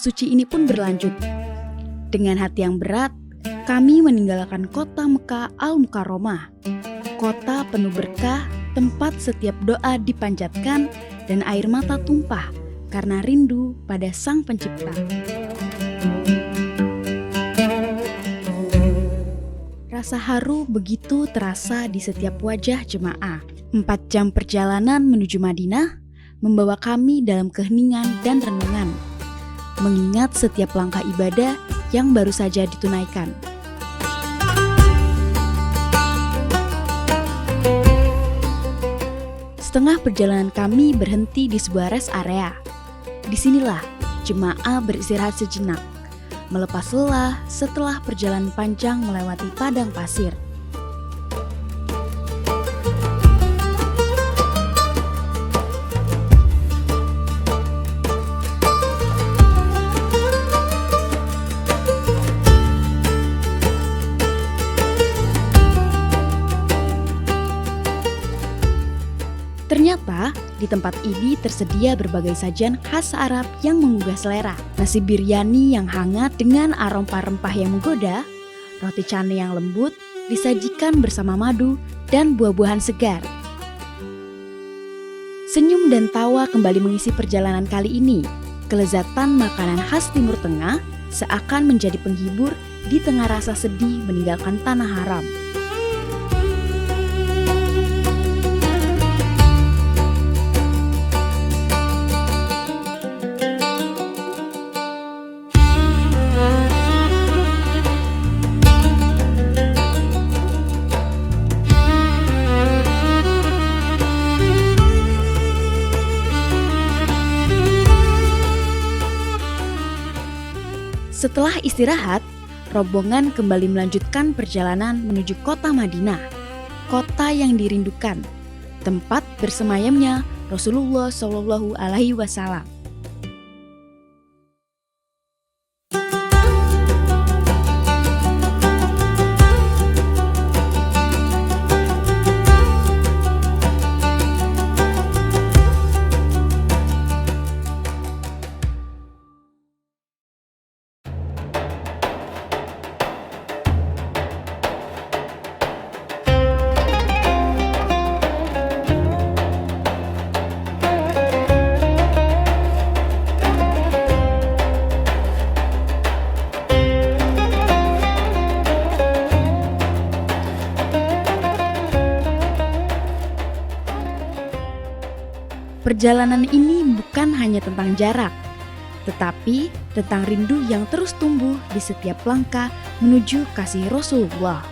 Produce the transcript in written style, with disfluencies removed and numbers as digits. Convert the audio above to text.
suci ini pun berlanjut. Dengan hati yang berat, kami meninggalkan kota Mekah Al-Mukarramah, kota penuh berkah, tempat setiap doa dipanjatkan dan air mata tumpah karena rindu pada Sang Pencipta. Rasa haru begitu terasa di setiap wajah jemaah. 4 jam perjalanan menuju Madinah membawa kami dalam keheningan dan renungan, mengingat setiap langkah ibadah yang baru saja ditunaikan. Setengah perjalanan kami berhenti di sebuah rest area. Disinilah jemaah beristirahat sejenak, melepas lelah setelah perjalanan panjang melewati padang pasir. Ternyata di tempat ini tersedia berbagai sajian khas Arab yang menggugah selera. Nasi biryani yang hangat dengan aroma rempah yang menggoda, roti canai yang lembut disajikan bersama madu dan buah-buahan segar. Senyum dan tawa kembali mengisi perjalanan kali ini. Kelezatan makanan khas Timur Tengah seakan menjadi penghibur di tengah rasa sedih meninggalkan tanah haram. Setelah istirahat, rombongan kembali melanjutkan perjalanan menuju kota Madinah, kota yang dirindukan, tempat bersemayamnya Rasulullah SAW. Perjalanan ini bukan hanya tentang jarak, tetapi tentang rindu yang terus tumbuh di setiap langkah menuju kasih Rasulullah.